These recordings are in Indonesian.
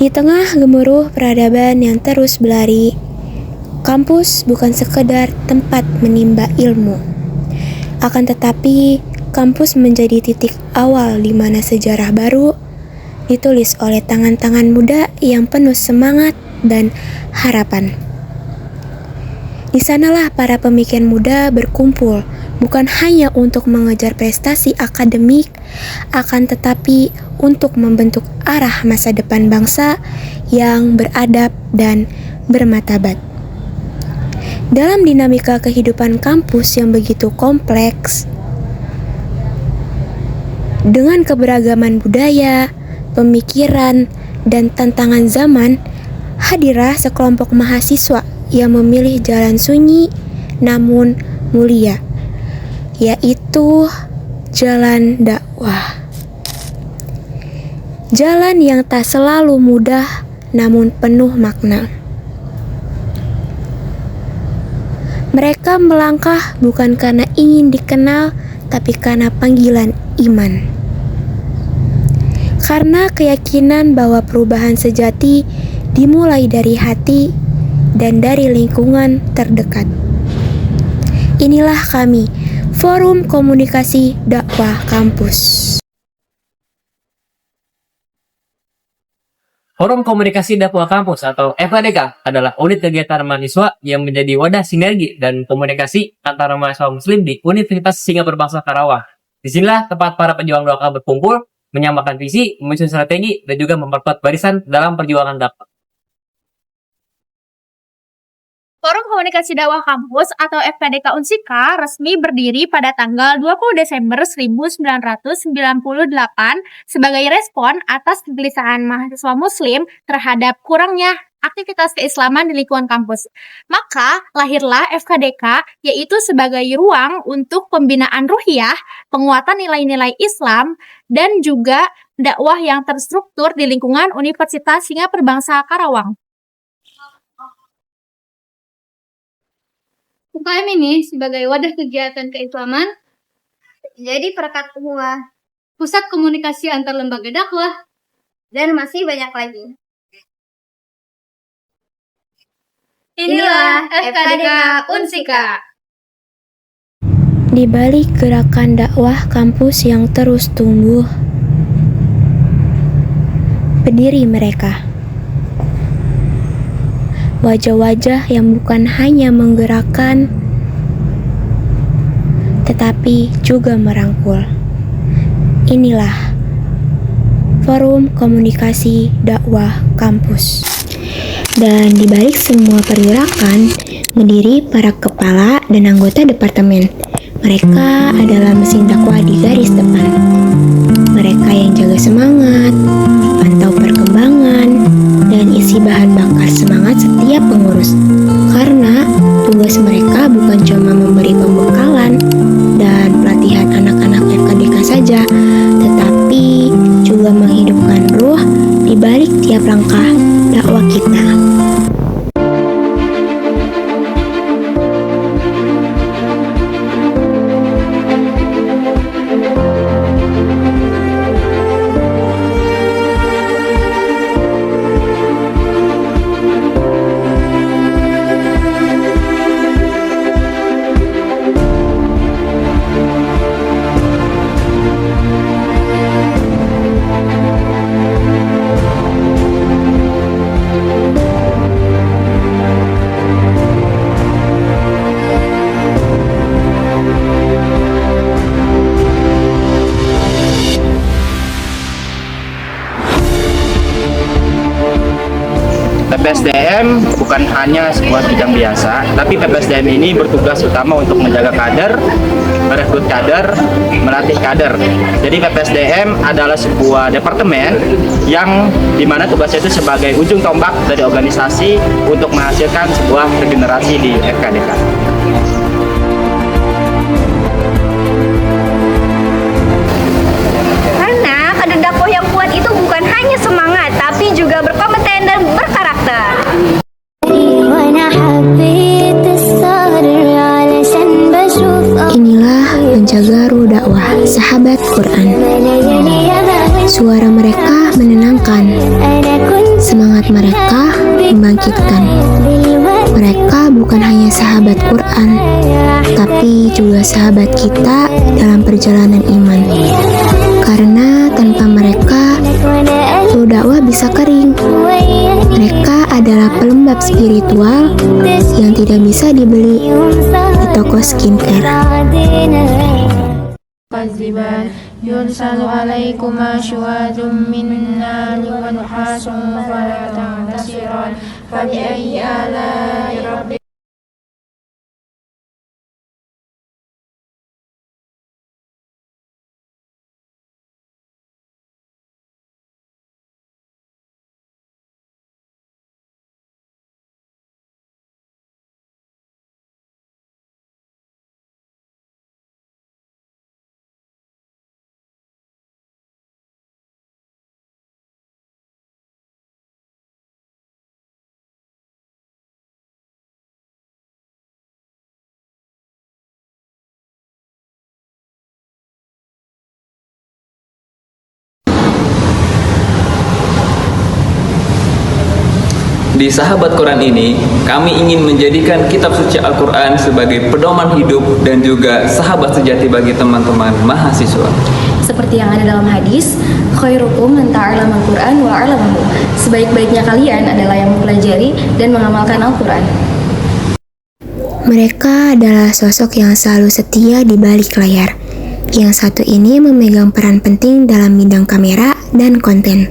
Di tengah gemuruh peradaban yang terus berlari, kampus bukan sekedar tempat menimba ilmu. Akan tetapi, kampus menjadi titik awal di mana sejarah baru ditulis oleh tangan-tangan muda yang penuh semangat dan harapan. Di sanalah para pemikir muda berkumpul, bukan hanya untuk mengejar prestasi akademik, akan tetapi untuk membentuk arah masa depan bangsa yang beradab dan bermartabat. Dalam dinamika kehidupan kampus yang begitu kompleks, dengan keberagaman budaya, pemikiran, dan tantangan zaman, hadirlah sekelompok mahasiswa yang memilih jalan sunyi namun mulia, yaitu jalan dakwah. Jalan yang tak selalu mudah namun penuh makna. Mereka melangkah bukan karena ingin dikenal, tapi karena panggilan iman. Karena keyakinan bahwa perubahan sejati dimulai dari hati dan dari lingkungan terdekat. Inilah kami, Forum Komunikasi Dakwah Kampus. Forum Komunikasi Dakwah Kampus atau FKDK adalah unit kegiatan mahasiswa yang menjadi wadah sinergi dan komunikasi antara mahasiswa muslim di Universitas Singapura Bangsa Karawang. Disinilah tempat para pejuang dakwah berkumpul, menyamakan visi, menyusun strategi, dan juga memperkuat barisan dalam perjuangan dakwah. Forum Komunikasi Dakwah Kampus atau FKDK Unsika resmi berdiri pada tanggal 20 Desember 1998 sebagai respon atas kegelisahan mahasiswa muslim terhadap kurangnya aktivitas keislaman di lingkungan kampus. Maka lahirlah FKDK, yaitu sebagai ruang untuk pembinaan ruhiyah, penguatan nilai-nilai Islam, dan juga dakwah yang terstruktur di lingkungan Universitas Singapura Bangsa Karawang. UKM ini sebagai wadah kegiatan keislaman jadi perekat ukhuwah, pusat komunikasi antar lembaga dakwah, dan masih banyak lagi. Inilah FKDK Unsika. Di balik gerakan dakwah kampus yang terus tumbuh, berdiri mereka. Wajah-wajah yang bukan hanya menggerakkan, tetapi juga merangkul. Inilah Forum Komunikasi Dakwah Kampus. Dan di balik semua pergerakan, berdiri para kepala dan anggota departemen. Mereka adalah mesin dakwah di garis depan. Mereka yang jaga semangat, pantau perkembangan, dan isi bahan bakar semangat setiap pengurus. Karena tugas mereka bukan cuma memberi pembekalan dan pelatihan anak-anak FKDK saja, tetapi juga menghidupkan ruh di balik tiap langkah dakwah kita. PPSDM bukan hanya sebuah bidang biasa, tapi PPSDM ini bertugas utama untuk menjaga kader, merekrut kader, melatih kader. Jadi PPSDM adalah sebuah departemen yang dimana tugasnya itu sebagai ujung tombak dari organisasi untuk menghasilkan sebuah regenerasi di FKDK. Karena kader dakwah yang kuat itu bukan hanya semangat, tapi juga berkompeten dan berkarakter. Inilah penjaga ruh dakwah, sahabat Quran. Suara mereka menenangkan, Semangat mereka membangkitkan. Mereka bukan hanya sahabat Quran, tapi juga sahabat kita dalam perjalanan iman. Karena tanpa mereka, dakwah bisa kering. Mereka adalah pelembab spiritual yang tidak bisa dibeli di toko skincare. كذبان يرسل عليكما شواظ من نار ونحاس فلا تنتصران فبأي آلاء ربك Di Sahabat Quran ini, kami ingin menjadikan kitab suci Al-Quran sebagai pedoman hidup dan juga sahabat sejati bagi teman-teman mahasiswa. Seperti yang ada dalam hadis, khairukum man ta'allama al-Qur'an wa 'allamahu. Sebaik-baiknya kalian adalah yang mempelajari dan mengamalkan Al-Qur'an. Mereka adalah sosok yang selalu setia di balik layar. Yang satu ini memegang peran penting dalam bidang kamera dan konten.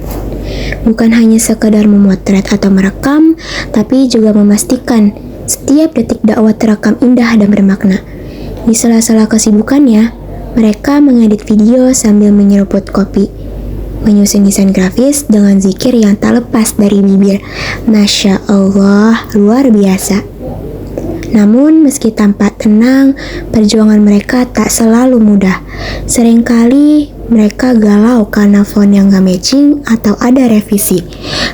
Bukan hanya sekedar memotret atau merekam, tapi juga memastikan setiap detik dakwah terekam indah dan bermakna. Di sela-sela kesibukannya, mereka mengedit video sambil menyeruput kopi, menyusun desain grafis dengan zikir yang tak lepas dari bibir. Masya Allah, luar biasa. Namun, meski tampak tenang, perjuangan mereka tak selalu mudah. Seringkali mereka galau karena font yang gak matching atau ada revisi.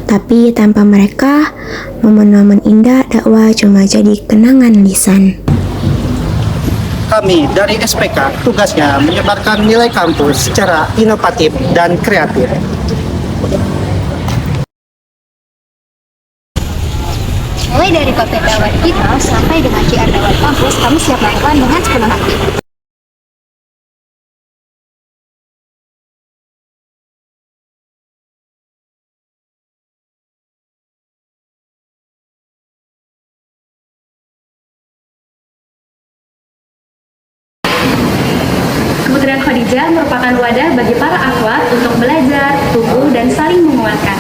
Tapi tanpa mereka, momen-momen indah dakwah cuma jadi kenangan lisan. Kami dari SPK tugasnya menyebarkan nilai kampus secara inovatif dan kreatif. Mulai dari konten dakwah kita sampai dengan QR dakwah kampus, kami siap melakukan dengan sepenuh hati. Kementerian Khadijah merupakan wadah bagi para akhwat untuk belajar, tumbuh, dan saling menguatkan.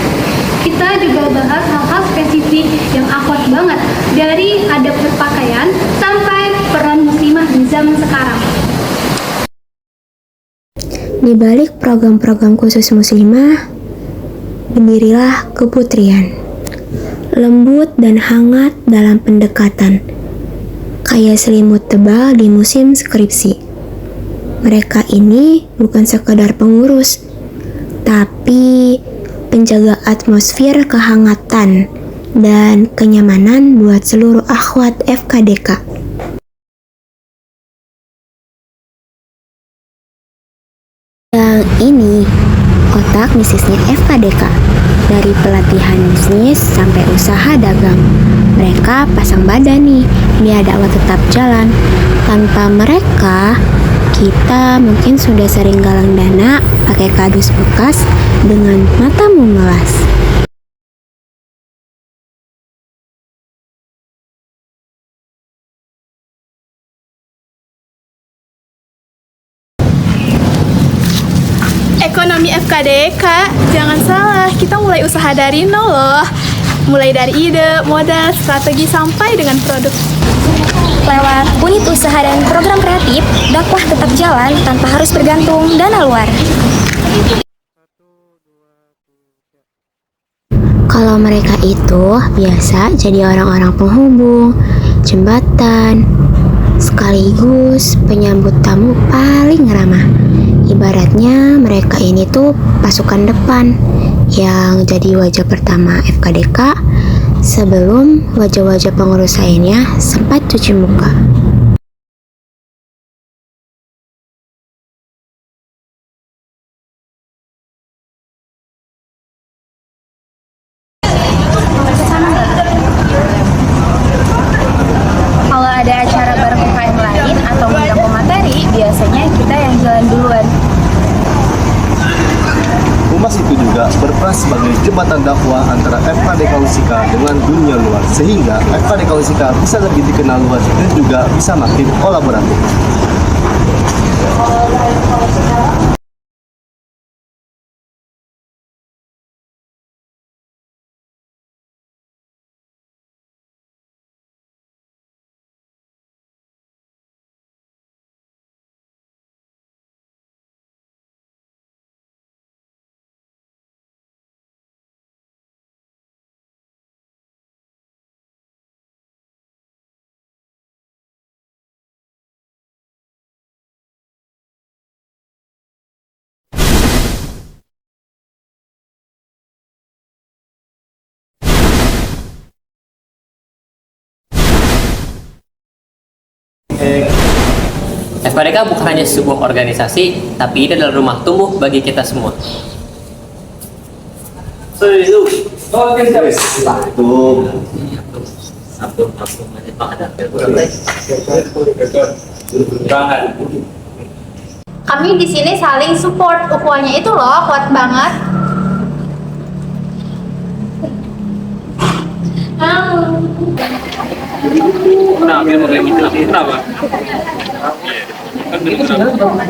Kita juga bahas hal-hal spesifik yang akhwat banget, dari adab berpakaian sampai peran muslimah di zaman sekarang. Di balik program-program khusus muslimah, berdirilah Keputrian. Lembut dan hangat dalam pendekatan, kayak selimut tebal di musim skripsi. Mereka ini bukan sekadar pengurus, tapi penjaga atmosfer kehangatan dan kenyamanan buat seluruh akhwat FKDK. Yang ini otak bisnisnya FKDK, dari pelatihan bisnis sampai usaha dagang. Mereka pasang badan nih biar dakwah tetap jalan. Tanpa mereka, kita mungkin sudah sering galang dana pakai kardus bekas dengan mata memelas. Ekonomi FKD, Kak, jangan salah, kita mulai usaha dari nol loh. Mulai dari ide, modal, strategi, sampai dengan produk. Lewat unit usaha dan program kreatif, dakwah tetap jalan tanpa harus bergantung dana luar. Kalau mereka itu biasa jadi orang-orang penghubung, jembatan, sekaligus penyambut tamu paling ramah. Ibaratnya mereka ini tuh pasukan depan yang jadi wajah pertama FKDK sebelum wajah-wajah pengurus lainnya sempat cuci muka. sebagai jembatan dakwah antara FKDK Unsika dengan dunia luar, sehingga FKDK Unsika bisa lebih dikenal luas dan juga bisa makin kolaboratif. FKDK bukan hanya sebuah organisasi, tapi ini adalah rumah tumbuh bagi kita semua. Kami di sini saling support, ukhuwahnya itu loh kuat banget.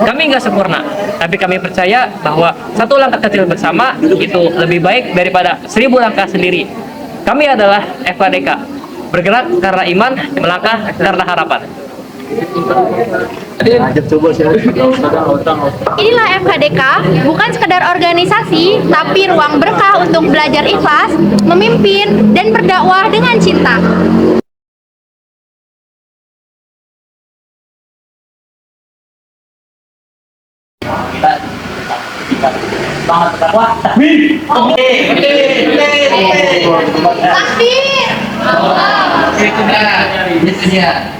Kami nggak sempurna, tapi kami percaya bahwa satu langkah kecil bersama itu lebih baik daripada 1000 langkah sendiri. Kami adalah FKDK, bergerak karena iman, melangkah karena harapan. Inilah FKDK, bukan sekedar organisasi, tapi ruang berkah untuk belajar ikhlas, memimpin, dan berdakwah dengan cinta. Takbir! Allah! Itu dia.